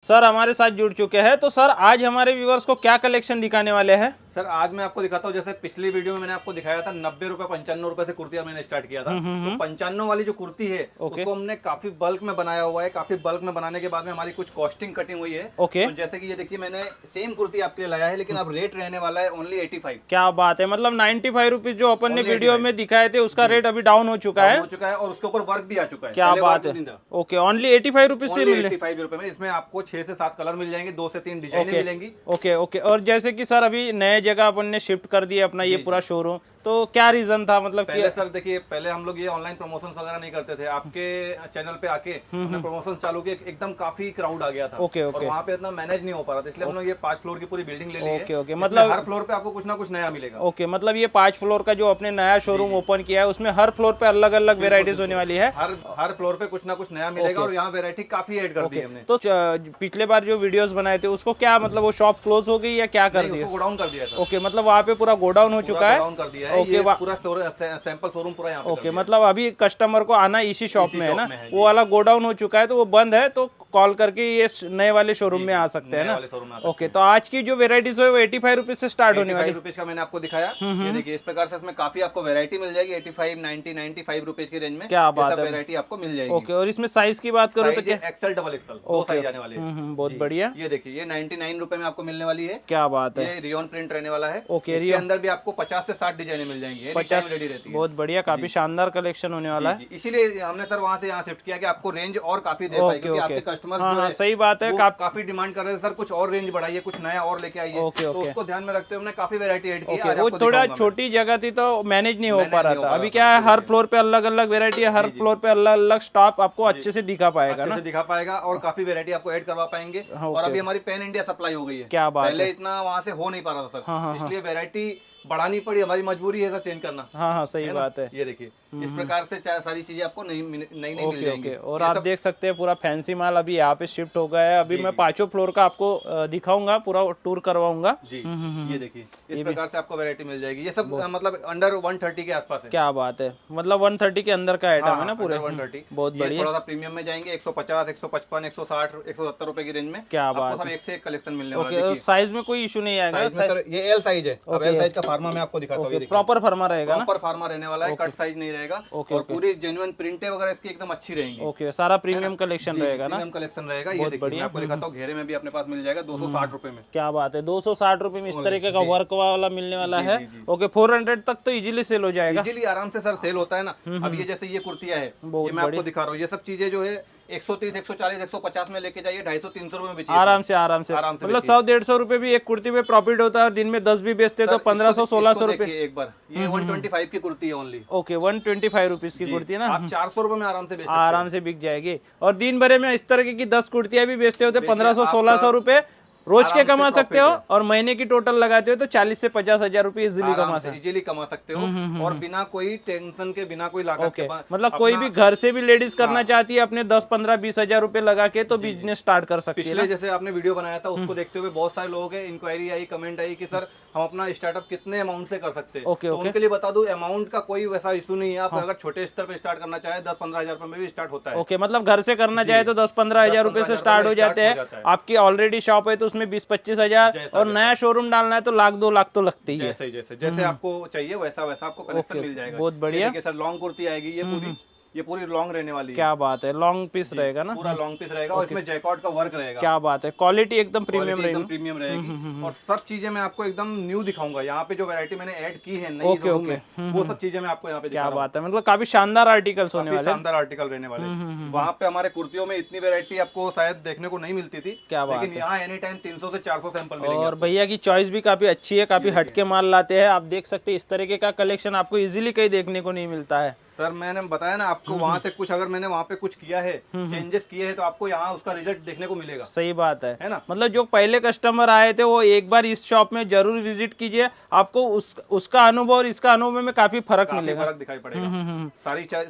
Sir हमारे साथ जुड़ चुके हैं। तो सर आज हमारे व्यूअर्स को क्या कलेक्शन दिखाने वाले हैं? सर आज मैं आपको दिखाता हूँ, जैसे पिछली वीडियो में मैंने आपको दिखाया था 90 रुपए 95 रुपए से कुर्तियां मैंने स्टार्ट किया था। तो 95 वाली जो कुर्ती है उसको हमने काफी बल्क में बनाया हुआ है। काफी बल्क में बनाने के बाद में हमारी कुछ कॉस्टिंग कटिंग हुई है। ओके। तो जैसे कि ये देखिए मैंने सेम कुर्ती आपके लिए लाया है, लेकिन अब रेट रहने वाला है ओनली 85। क्या बात है, मतलब 95 रुपीज जो अपन ने वीडियो में दिखाए थे उसका रेट अभी डाउन हो चुका है। और उसके ऊपर वर्क भी आ चुका है। क्या बात है। ओके, ओनली 85 रुपीज से मिले। 85 रुपए में इसमें आपको 6 से 7 कलर मिल जाएंगे, 2 से 3 डिजाइने मिलेंगी। Okay okay. और जैसे कि सर अभी नए जगह अपन ने शिफ्ट कर दिया अपना ये पूरा शोरूम, तो क्या रीजन था? मतलब पहले सर देखिए, पहले हम लोग ये ऑनलाइन प्रमोशंस वगैरह नहीं करते थे। आपके चैनल पे आके हमने प्रमोशन चालू किए, एकदम काफी क्राउड आ गया था। Okay okay. और वहाँ पे इतना मैनेज नहीं हो पा रहा था, इसलिए हम लोग ये 5 फ्लोर की पूरी बिल्डिंग ले ली है। Okay okay. मतलब हर फ्लोर पे आपको कुछ ना कुछ नया मिलेगा। ओके, मतलब ये 5 फ्लोर का जो अपने नया शोरूम ओपन किया है उसमें हर फ्लोर पे अलग अलग वेराइटीज होने वाली है। हर फ्लोर पे कुछ ना कुछ नया मिलेगा। और यहाँ वेरायटी काफी ऐड कर दी है हमने। तो पिछले बार जो वीडियोस बनाए थे उसको क्या मतलब वो शॉप क्लोज हो गई या क्या कर दिया? गोडाउन कर दिया था। ओके, मतलब वहाँ पे पूरा गोडाउन हो चुका है। गोडाउन कर दिया है। ओके, पूरा सैंपल शोरूम पूरा यहाँ पे। ओके, मतलब अभी कस्टमर को आना इसी शॉप में है ना? वो वाला गोडाउन हो चुका है तो वो बंद है, तो कॉल करके ये नए वाले शोरूम में आ सकते हैं ना? ओके, तो आज की जो वेराइटीज है वो 85 रुपीज से स्टार्ट होने वाली है। 85 रुपीज का मैंने आपको दिखाया। ये देखिए इस प्रकार से इसमें काफी आपको वेरायटी मिल जाएगी। 85, 90, 95 रुपीज की रेंज में क्या बात है, वेरायटी आपको मिल जाएगी। ओके। और इसमें साइज की बात करूँ तो एक्सेल डबल एक्सेल दो साइज आने वाले हैं। बहुत बढ़िया। ये देखिए ये 99 रुपए में आपको मिलने वाली है। क्या बात है। ये रियोन प्रिंट रहने वाला है। ओके, इसके अंदर भी आपको 50 से 60 डिजाइने मिल जाएंगी। 50 रेडी रहती है। बहुत बढ़िया, काफी शानदार कलेक्शन होने वाला है। इसीलिए हमने सर वहाँ से यहाँ शिफ्ट किया कि आपको रेंज और काफी दे पाए, क्योंकि आपके कस्टमर जो है सही बात है काफी डिमांड कर रहे थे, सर कुछ और रेंज बढ़ाइए, कुछ नया और लेके आइए। तो उसको ध्यान में रखते हुए हमने काफी वैरायटी ऐड की है। वो थोड़ा छोटी जगह थी तो मैनेज नहीं हो पा रहा था। अभी क्या है, हर फ्लोर पे अलग अलग वेरायटी है, हर फ्लोर पे अलग अलग स्टॉप आपको अच्छे से दिखा पाएगा ना? दिखा पाएगा और काफी वेरायटी आपको ऐड करवा पाएंगे। और अभी हमारी पैन इंडिया सप्लाई हो गई है। क्या बात है। पहले इतना वहाँ से हो नहीं पा रहा था सर, इसलिए वेरायटी बढ़ानी पड़ी, हमारी मजबूरी है सर चेंज करना। हाँ, सही बात है। ये देखिए इस प्रकार से सारी चीजें आपको नई मिल जाएंगी। और आप देख सकते हैं पूरा फैंसी माल अभी यहाँ पे शिफ्ट हो गया है। अभी मैं 5 फ्लोर का आपको दिखाऊंगा, पूरा टूर करवाऊंगा जी। ये देखिए इस प्रकार से आपको वैरायटी मिल जाएगी। ये सब मतलब अंडर 130 के आसपास है। क्या बात है, मतलब 130 के अंदर का आइटम है ना पूरे? 130 बहुत बढ़िया। थोड़ा सा प्रीमियम में जाएंगे 150, 155, 160, 170 रुपए की रेंज में। क्या बात है, सब एक से एक कलेक्शन मिलने वाला है। साइज में कोई इशू नहीं आएगा सर? ये एल साइज है। अब एल साइज का फार्मा मैं आपको दिखाता हूँ। प्रॉपर फार्मा रहेगा ना? प्रॉपर फार्मा रहने वाला है, कट साइज नहीं रहेगा। और पूरी जेन्युइन प्रिंटें वगैरह इसकी एकदम अच्छी रहेंगी। ओके, सारा प्रीमियम कलेक्शन रहेगा ना? प्रीमियम कलेक्शन रहेगा। ये देखिए मैं आपको दिखाता हूँ, घेरे में भी अपने पास मिल जाएगा 260 रुपए में। क्या बात है, 260 रुपए में इस तरीके का वर्क वाला मिलने वाला है। ओके, 400 तक तो इजीली सेल हो जाएगा। इजीली आराम से सर सेल होता है ना। अब ये जैसे ये कुर्तियां है, ये मैं आपको दिखा रहा हूँ। ये सब चीजें जो है 130, 140, 150 में लेके जाइए, 250, 300 रुपए में बेचिए आराम से मतलब 100-150 रुपए भी एक कुर्ती पे प्रॉफिट होता है। दिन में 10 भी बेचते तो 1500-1600 रुपए। एक बार ये 125 की कुर्ती है ओनली। ओके, 125 रुपीज की कुर्ती है ना? आप 400 रुपए में आराम से बिक जाएगी। और दिन भर में इस तरह की 10 कुर्तियां भी बेचते होते 1500-1600 रुपए रोज के कमा सकते हो। और महीने की टोटल लगाते हो तो 40 से 50 हजार रुपए इजीली कमा सकते हो। और बिना कोई टेंशन के, बिना कोई लागत के। मतलब कोई भी घर से भी लेडीज करना चाहती है अपने 10, 15, 20 हजार रुपए लगा के तो बिजनेस स्टार्ट कर सकती है। पिछले जैसे आपने वीडियो बनाया था उसको देखते हुए बहुत सारे लोगों के इंक्वायरी आई, कमेंट आई कि सर हम अपना स्टार्टअप कितने अमाउंट से कर सकते हैं। तो उनके लिए बता दूं, अमाउंट का कोई वैसा इशू नहीं है। आप अगर छोटे स्तर पे स्टार्ट करना चाहे 10-15 हजार रुपए में भी स्टार्ट होता है। ओके, मतलब घर से करना चाहे तो 10-15 हजार रुपए से स्टार्ट हो जाते हैं। आपकी ऑलरेडी शॉप है तो उसमें 20-25 हजार, और नया शोरूम डालना है तो 1-2 लाख तो लगती है। जैसे आपको चाहिए वैसा आपको कलेक्शन मिल जाएगा। बहुत बढ़िया। सर लॉन्ग कुर्ती आएगी, ये पूरी लॉन्ग रहने वाली है। क्या बात है, लॉन्ग पीस रहेगा ना? पूरा लॉन्ग पीस रहेगा और इसमें जैकॉट का वर्क रहेगा। क्या बात है, क्वालिटी एकदम प्रीमियम रहेगी। और सब चीजें मैं आपको एकदम न्यू दिखाऊंगा। यहाँ पे जो वैरायटी मैंने ऐड की है नई शोरूम में, वो सब चीजें मैं आपको यहाँ पे क्या बात है, मतलब काफी शानदार आर्टिकल्स होने वाले, शानदार आर्टिकल रहने वाले। वहाँ पे हमारे कुर्तियों में इतनी वैरायटी आपको शायद देखने को नहीं मिलती थी। क्या बात है, लेकिन यहाँ एनी टाइम 300 से 400 सैंपल मिलेंगे। और भैया की चॉइस भी काफी अच्छी है, काफी हटके माल लाते हैं। आप देख सकते हैं इस तरीके का कलेक्शन आपको इजीली कहीं देखने को नहीं मिलता है। सर मैंने बताया ना आपको, वहाँ से कुछ अगर मैंने वहाँ पे कुछ किया है, चेंजेस किए हैं, तो आपको यहाँ उसका रिजल्ट देखने को मिलेगा। सही बात है ना? मतलब जो पहले कस्टमर आए थे वो एक बार इस शॉप में जरूर विजिट कीजिए, आपको उसका अनुभव और इसका अनुभव में काफी फर्क मिलेगा, फर्क दिखाई पड़ेगा।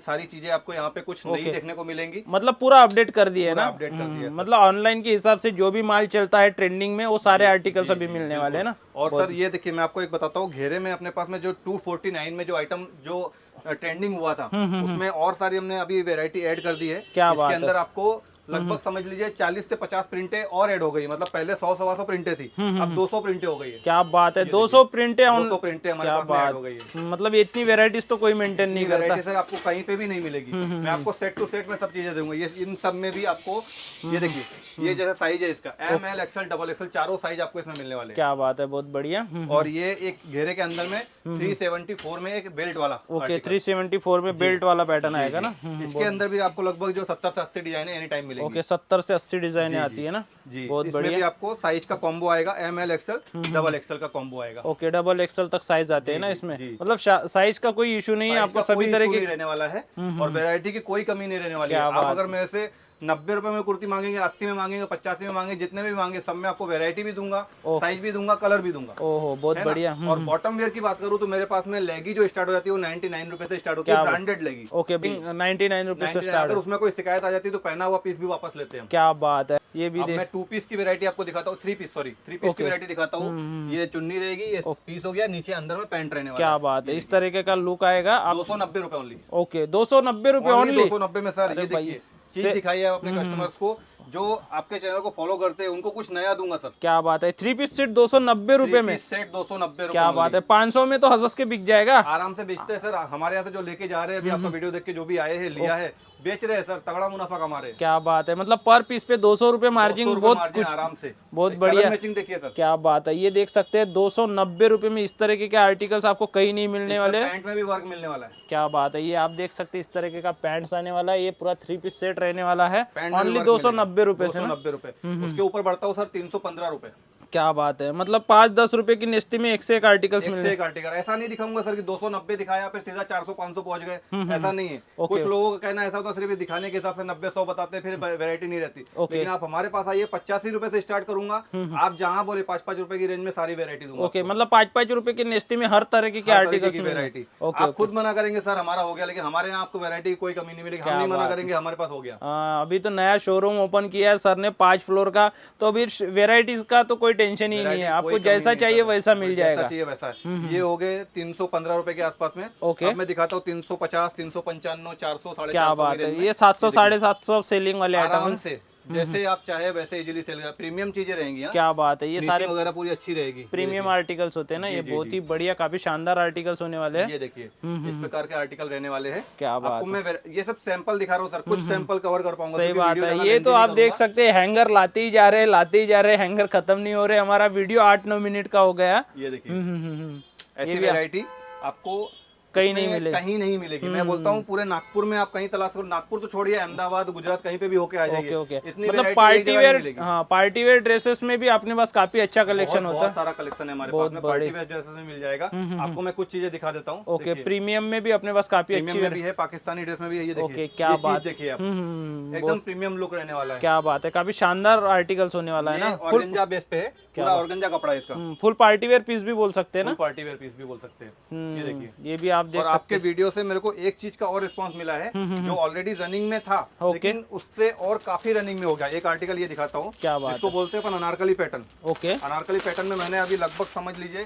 सारी चीजें आपको यहाँ पे कुछ नई देखने को मिलेंगी। मतलब पूरा अपडेट कर दिए ना? अपडेट कर दिया। मतलब ऑनलाइन के हिसाब से जो भी माल चलता है ट्रेंडिंग में, वो सारे आर्टिकल्स अभी मिलने वाले हैं ना? और सर ये देखिए मैं आपको एक बताता हूँ, घेरे में अपने पास में जो 249 में जो आइटम जो ट्रेंडिंग हुआ था, उसमें और सारी हमने अभी वैरायटी ऐड कर दी है। क्या इसके अंदर आपको लगभग समझ लीजिए 40 से 50 प्रिंटें और ऐड हो गई, मतलब पहले 100-125 प्रिंटें थी, अब 200 प्रिंटें हो गई है। क्या बात है, 200 प्रिंटें 200 प्रिंटें हमारे पास में ऐड हो गई है। मतलब इतनी वेराइटीज तो कोई मेंटेन नहीं करता सर, आपको कहीं पे भी नहीं मिलेगी। मैं आपको सेट टू सेट में सब चीजें दूंगा। ये इन सब में भी आपको ये देखिए, ये जैसा साइज है इसका ML XL डबल XL चारों साइज आपको इसमें मिलने वाले हैं। क्या बात है, बहुत बढ़िया। और ये एक घेरे के अंदर में 374 में एक बेल्ट वाला, ओके 374 में बेल्ट वाला पैटर्न आएगा ना। इसके अंदर भी आपको लगभग जो 70 से 80 डिजाइन एनी टाइम मिलेंगी। ओके 70 से 80 डिजाइन आती है ना जी। बहुत इसमें बढ़िया। भी आपको साइज का कॉम्बो आएगा, ML XL डबल XL का कॉम्बो आएगा। ओके डबल एक्सएल तक साइज आते हैं ना इसमें, मतलब साइज का कोई इशू नहीं है, आपको सभी तरह के रहने वाला है और वैरायटी की कोई कमी नहीं रहने वाली है। आप अगर मेरे से 90 रुपए में कुर्ती मांगेंगे, 80 में मांगेंगे, 85 में मांगेंगे, जितने भी मांगे सब में आपको वैरायटी भी दूंगा, साइज भी दूंगा, कलर भी दूंगा। ओहो बहुत बढ़िया। और बॉटम वेयर की बात करूं तो मेरे पास में लेगी जो स्टार्ट हो जाती है वो 99 रुपए से स्टार्ट होती है, ब्रांडेड लेगी। ओके 99 रुपए से स्टार्ट। अगर उसमें कोई शिकायत आ जाती है तो पहना हुआ पीस भी वापस लेते हैं। क्या बात है, ये भी मैं 2 पीस की वैरायटी आपको दिखाता हूँ, 3 पीस की वैरायटी दिखाता हूँ। ये चुन्नी रहेगी, ये पीस हो गया, नीचे अंदर में पैंट रहने वाला। क्या बात है, इस तरीके का लुक आएगा। 290 रुपए ओनली। ओके 290 रुपए ओनली। 290 में सर, ये देखिए चीज दिखाई है अपने कस्टमर्स को, जो आपके चैनल को फॉलो करते हैं उनको कुछ नया दूंगा सर। क्या बात है, 3 पीस सेट 290 रुपए में। सेट 290 रुपए। क्या बात है, 500 में तो हंस के बिक जाएगा, आराम से बेचते हैं सर। हमारे यहाँ से जो लेके जा रहे हैं, अभी आपका वीडियो देख के जो भी आए हैं, लिया है, बेच रहे हैं सर, तगड़ा मुनाफा कमा रहे हैं। क्या बात है, मतलब पर पीस पे 200 रुपए मार्जिन, बहुत कुछ आराम से, बहुत बढ़िया मैचिंग देखिए सर। क्या बात है, ये देख सकते हैं 290 रुपए में इस तरीके के आर्टिकल्स आपको कहीं नहीं मिलने वाले। पैंट में भी वर्क मिलने वाला है। क्या बात है, ये आप देख सकते हैं इस तरीके का पैंट्स आने वाला है, ये पूरा 3 पीस सेट रहने वाला है ओनली 290 रुपए से। 290 रुपए। उसके ऊपर बढ़ता हूँ सर 315 रुपए। क्या बात है, मतलब 5-10 रुपए की नेस्ती में एक से एक आर्टिकल्स मिल रहे हैं। एक आर्टिकल ऐसा नहीं दिखाऊंगा सर कि 290 दिखाया फिर सीधा 400-500 पहुंच गए, ऐसा नहीं है। कुछ लोगों का कहना ऐसा होता है सिर्फ दिखाने के हिसाब से 90-100 बताते हैं, फिर वैरायटी नहीं रहती। लेकिन आप हमारे पास आइए, 85 रुपए से स्टार्ट करूंगा, आप जहां बोले 5-5 रुपए की रेंज में सारी वैरायटी दूंगा। ओके, मतलब 5-5 रुपए की नेस्ती में हर तरह के आर्टिकल्स की वैरायटी। आप खुद मना करेंगे सर हमारा हो गया, लेकिन हमारे यहाँ आपको वैरायटी कोई कमी नहीं मिलेगी। हम नहीं मना करेंगे, हमारे पास हो गया। अभी तो नया शोरूम ओपन किया है सर ने 5 फ्लोर का, तो अभी वेराइटीज का तो कोई टेंशन ही नहीं है, आपको जैसा चाहिए वैसा मिल जाएगा। चाहिए वैसा है। ये हो गए 315 रुपए के आसपास में। ओके, अब मैं दिखाता हूँ 350, 395, 400, 450। क्या बात है, ये 700 750 सेलिंग वाले आइटम से जैसे आप चाहे वैसे इजीली सेल कर। प्रीमियम चीजें रहेंगी। क्या बात है, ये सारे वगैरह पूरी अच्छी रहेगी, प्रीमियम आर्टिकल्स होते हैं ना, ये बहुत ही बढ़िया, काफी शानदार आर्टिकल्स होने वाले हैं। ये देखिए इस प्रकार के आर्टिकल रहने वाले हैं। क्या बात आपको मैं ये सब सैंपल दिखा रहा हूँ सर, कुछ सैंपल कवर कर पाऊंगा। सही बात है, ये तो आप देख सकते हैं हैंगर लाते ही जा रहे, हैंगर खत्म नहीं हो रहे। हमारा वीडियो 8-9 मिनट का हो गया। ये देखिए ऐसी वैरायटी आपको कहीं नहीं मिलेगी, कहीं नहीं मिलेगी। मैं बोलता हूँ पूरे नागपुर में आप कहीं तलाश करो, नागपुर तो छोड़िए, अहमदाबाद, गुजरात, कहीं पे भी होके आ जाएगी। इतनी मतलब पार्टी वेयर, हाँ पार्टी वेयर ड्रेसेस में भी अपने पास काफी अच्छा कलेक्शन होता है। बहुत सारा कलेक्शन है हमारे पास में, पार्टी वेयर ड्रेसेस में मिल जाएगा। आपको मैं कुछ चीजें दिखा देता हूँ। ओके, प्रीमियम में भी अपने पास काफी अच्छी में भी है, पाकिस्तानी ड्रेस में भी है। ये देखिए, क्या बात देखिए आप, एकदम प्रीमियम लुक रहने वाला है। क्या बात है, काफी शानदार आर्टिकल्स होने वाला है ना। ऑर्गेंजा बेस पे है, पूरा ऑर्गेंजा कपड़ा है इसका। फुल पार्टी वेयर पीस भी बोल सकते हैं ना, पार्टी वेयर पीस भी बोल सकते हैं। ये देखिए, ये भी आप देख सकते हैं। आपके वीडियो से मेरे को एक चीज का और रिस्पांस मिला है, जो ऑलरेडी रनिंग में था, लेकिन उससे और काफी रनिंग में हो गया। एक आर्टिकल ये दिखाता हूँ, क्या बात, इसको बोलते हैं Anarkali pattern. Okay, Anarkali pattern में मैंने अभी लगभग समझ लीजिए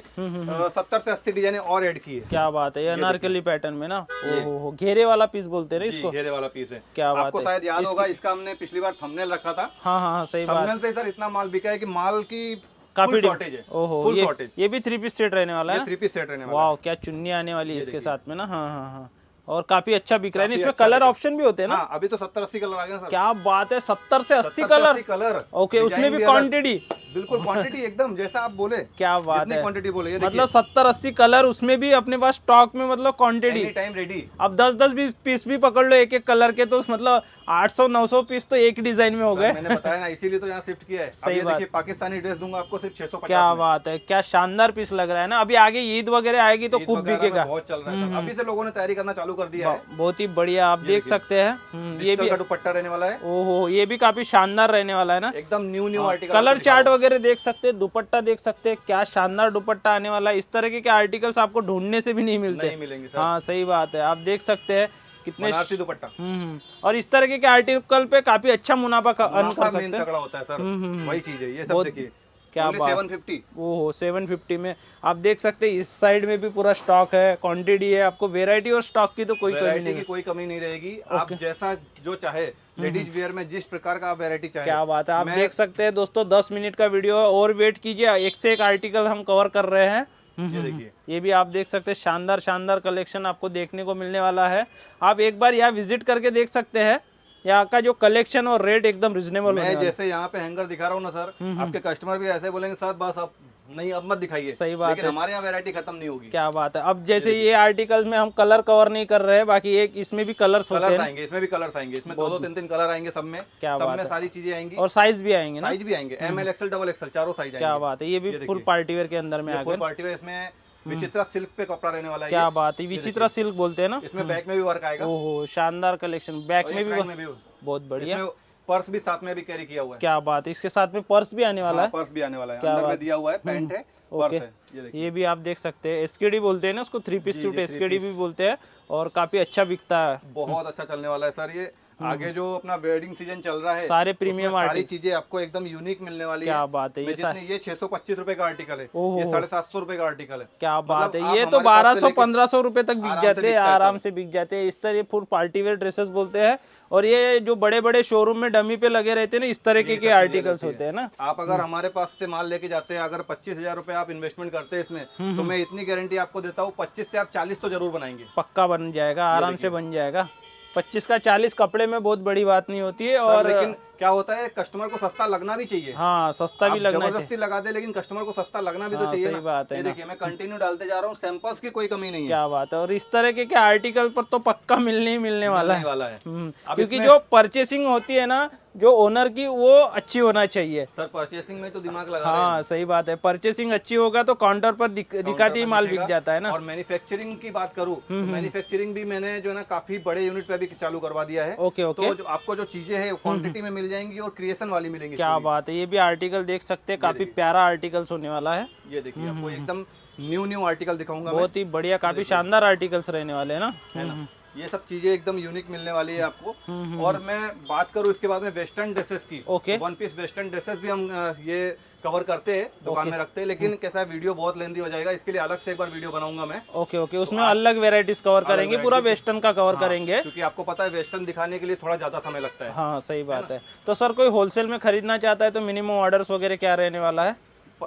70 से 80 डिजाइन और ऐड की है। क्या बात है, ये अनारकली पैटर्न में ना, ओहो घेरे वाला पीस बोलते हैं इसको, घेरे वाला पीस है। क्या बात है, आपको शायद याद होगा, इसका हमने पिछली बार थंबनेल रखा था। हाँ सही बात। थंबनेल से सर इतना माल बिका है कि माल की काफी शॉर्टेज है। ओहो, ये भी 3 पीस सेट रहने वाला है। 3 पीस सेट रहने वाला है। वाह, क्या चुन्नी आने वाली है इसके साथ में ना। हाँ, और काफी अच्छा बिक रहा है। इसमें कलर ऑप्शन भी होते हैं ना। हाँ, अभी तो 70-80 कलर आ गए सर। क्या बात है, 70 से 80 कलर। ओके, उसमें भी क्वांटिटी, बिल्कुल क्वांटिटी एकदम जैसा आप बोले। क्या बात है, क्वांटिटी बोले, ये मतलब 70-80 कलर उसमें भी अपने पास स्टॉक में, मतलब क्वांटिटी टाइम रेडी। अब 10-10 पीस भी पकड़ लो एक कलर के, तो मतलब 800-900 पीस तो एक डिजाइन में हो गए। मैंने बताया ना, इसीलिए तो यहाँ शिफ्ट किया है। सही बात। देखिए, पाकिस्तानी ड्रेस दूंगा आपको सिर्फ 650। क्या बात है, क्या शानदार पीस लग रहा है ना। अभी आगे ईद वगैरह आएगी तो खूब बिकेगा। बहुत चल रहा है, अभी से लोगों ने तैयारी करना चालू कर दिया है। बहुत ही बढ़िया, आप देख सकते हैं। ये भी दुपट्टा रहने वाला है। ओहो, ये भी काफी शानदार रहने वाला है ना, एकदम न्यू आर्टिकल। कलर चार्ट वगैरह देख सकते हैं, दुपट्टा देख सकते हैं, क्या शानदार दुपट्टा आने वाला है। इस तरह के आर्टिकल्स आपको ढूंढने से भी नहीं मिलेंगे। हाँ सही बात है, आप देख सकते हैं कितने दुपट्टा। और इस तरह के आर्टिकल पे काफी अच्छा मुनाफा अर्न कर सकते हैं। तगड़ा होता है सर, वही चीज है। ये सब देखिए, क्या बात, 750। ओहो 750 में आप देख सकते हैं। इस साइड में भी पूरा स्टॉक है, क्वांटिटी है, आपको वेरायटी और स्टॉक की तो कोई कमी नहीं रहेगी। आप जैसा जो चाहे लेडीज वेयर में जिस प्रकार का आप वेरायटी चाहे। क्या बात है, आप देख सकते हैं दोस्तों 10 मिनट का वीडियो है और वेट कीजिए, एक से एक आर्टिकल हम कवर कर रहे हैं। ये देखिए, ये भी आप देख सकते हैं, शानदार शानदार कलेक्शन आपको देखने को मिलने वाला है। आप एक बार यहाँ विजिट करके देख सकते हैं, यहाँ का जो कलेक्शन और रेट एकदम रिजनेबल है। मैं जैसे यहाँ पे हैंगर दिखा रहा हूँ ना सर, आपके कस्टमर भी ऐसे बोलेंगे सर बस अब नहीं अब मत दिखाइए। सही बात लेकिन है, हमारे यहाँ वैरायटी खत्म नहीं होगी। क्या बात है। अब जैसे ये आर्टिकल्स में हम कलर कवर नहीं कर रहे हैं, बाकी एक इसमें भी कलर्स होते हैं, आएंगे इसमें भी कलर्स आएंगे, इसमें 2-2 3-3 कलर आएंगे सब में। क्या सब बात में है। सारी चीजें आएंगी और साइज भी आएंगे ना, साइज भी आएंगे, ML XL डबल XL चारों साइज आएंगे। क्या बात है, ये भी फुल पार्टी वेयर के अंदर में आ फुल गए। पार्टी वेयर, इसमें विचित्रा सिल्क पे कपड़ा रहने वाला है। क्या बात है, विचित्रा सिल्क बोलते हैं ना। इसमें बैक में भी वर्क आएगा। ओहो, शानदार कलेक्शन, बैक में भी बहुत बढ़िया। इसमें पर्स भी साथ में भी कैरी किया हुआ है। क्या बात है, इसके साथ में पर्स भी आने वाला है। पर्स भी आने वाला है, अंदर में दिया हुआ है, पैंट है, पर्स है। ये देखिए, ये भी आप देख सकते हैं, एसकेडी बोलते हैं ना उसको, 3 पीस सूट एसकेडी भी बोलते हैं, और काफी अच्छा बिकता है, बहुत अच्छा चलने वाला है सर। ये आगे जो अपना वेडिंग सीजन चल रहा है, सारे प्रीमियम सारी चीजें आपको एकदम यूनिक मिलने वाली है। क्या बात है, ये 625 रुपए का आर्टिकल है, ये 750 रुपए का आर्टिकल है। क्या बात है, ये तो 1200-1500 रुपए तक बिक जाते हैं, आराम से बिक जाते हैं। इस तरह फुल पार्टी वेयर ड्रेसेस बोलते हैं, और ये जो बड़े बड़े शोरूम में डमी पे लगे रहते हैं ना, इस तरह के आर्टिकल्स होते हैं ना। आप अगर हमारे पास से माल लेके जाते हैं, अगर 25,000 रुपए आप इन्वेस्टमेंट करते हैं इसमें, तो मैं इतनी गारंटी आपको देता हूँ 25 से आप 40 तो जरूर बनाएंगे। पक्का बन जाएगा, आराम से बन जाएगा। 25 का 40 कपड़े में बहुत बड़ी बात नहीं होती है। और लेकिन क्या होता है, कस्टमर को सस्ता लगना भी चाहिए। हाँ, सस्ता भी लगना चाहिए। जबरदस्ती लगा दे, लेकिन कस्टमर को सस्ता लगना भी तो चाहिए ना। बात है। ये देखिए, मैं कंटिन्यू डालते जा रहा हूँ, सैंपल्स की कोई कमी नहीं है। क्या बात है, और इस तरह के आर्टिकल पर तो पक्का मिलने वाला है। अब क्योंकि जो परचेसिंग होती है ना, जो ओनर की, वो अच्छी होना चाहिए। सर परचेसिंग में तो दिमाग लगा हाँ, सही बात है, परचेसिंग अच्छी होगा तो काउंटर पर दिखाती ही माल बिक जाता है ना। और मैन्युफैक्चरिंग की बात करूँ, मैन्युफैक्चरिंग भी मैंने जो है ना काफी बड़े यूनिट पे भी चालू करवा दिया है। ओके ओके, तो आपको जो चीजें है क्वांटिटी में मिल जाएंगी और क्रिएशन वाली मिलेंगी। क्या बात है, ये भी आर्टिकल देख सकते हैं, काफी प्यारा आर्टिकल्स होने वाला है। ये देखिए, आपको एकदम न्यू आर्टिकल दिखाऊंगा, बहुत ही बढ़िया, काफी शानदार आर्टिकल्स रहने वाले हैं ना, है ना। ये सब चीजें एकदम यूनिक मिलने वाली है आपको। और मैं बात करूँ इसके बाद में वेस्टर्न ड्रेसेस की, ओके, 1 पीस वेस्टर्न ड्रेसेस भी हम ये कवर करते हैं, दुकान में रखते हैं, लेकिन कैसा है, वीडियो बहुत लेंथी हो जाएगा, इसके लिए अलग से एक बार वीडियो बनाऊंगा मैं। ओके ओके, उसमें अलग वेराइटीज कवर करेंगे, पूरा वेस्टर्न का कवर करेंगे, क्योंकि आपको पता है वेस्टर्न दिखाने के लिए थोड़ा ज्यादा समय लगता है। हाँ, सही बात है। तो सर, कोई होलसेल में खरीदना चाहता है तो मिनिमम ऑर्डर्स वगैरह क्या रहने वाला है?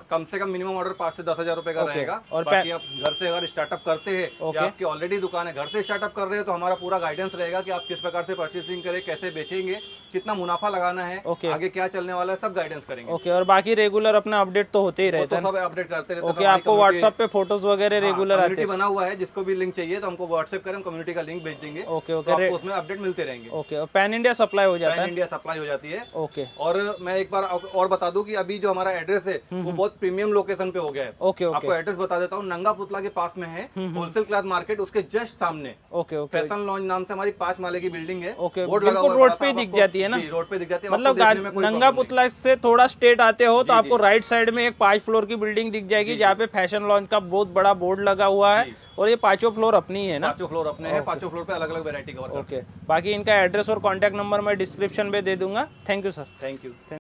कम से कम मिनिमम ऑर्डर 5 से 10,000 रुपए का रहेगा। और बाकी आप घर से अगर स्टार्टअप करते हैं, या आपकी ऑलरेडी दुकान है, घर से स्टार्टअप कर रहे हो, तो हमारा पूरा गाइडेंस रहेगा कि आप किस प्रकार से परचेसिंग करें, कैसे बेचेंगे, कितना मुनाफा लगाना है, आगे क्या चलने वाला है, सब गाइडेंस करेंगे। ओके, और बाकी रेगुलर अपना अपडेट तो होते ही रहते हैं, सब अपडेट करते रहते हैं। ओके, आपको व्हाट्सएप पे फोटोज वगैरह रेगुलर आते हैं, बना हुआ है, जिसको भी लिंक चाहिए तो हमको व्हाट्सएप करें, कम्युनिटी का लिंक भेज देंगे। ओके ओके, उसमें अपडेट मिलते रहेंगे। ओके, और पैन इंडिया सप्लाई हो जाता है? पैन इंडिया सप्लाई हो जाती है। ओके, और मैं एक बार और बता दूं कि अभी जो हमारा एड्रेस है वो बहुत प्रीमियम लोकेशन पे हो गया है। ओके ओके, आपको एड्रेस बता देता हूँ, नंगा पुतला के पास में है, होलसेल क्लॉथ मार्केट, उसके जस्ट सामने। ओके ओके, फैशन लॉन्ज नाम से हमारी 5 माले की बिल्डिंग है। ओके, बिल्कुल रोड पे दिख जाती है ना, रोड पे दिख जाती है। मतलब नंगा पुतला से थोड़ा स्ट्रेट आते हो तो आपको राइट साइड में एक 5 फ्लोर की बिल्डिंग दिख जाएगी, जहाँ पे फैशन लॉन्ज का बहुत बड़ा बोर्ड लगा हुआ है, और ये 5 फ्लोर अपनी है ना? 5 फ्लोर अपने हैं, 5 फ्लोर पे अलग अलग वैरायटी कवर। ओके, बाकी इनका एड्रेस और कॉन्टैक्ट नंबर मैं डिस्क्रिप्शन में दे दूंगा। Thank you sir. Thank you.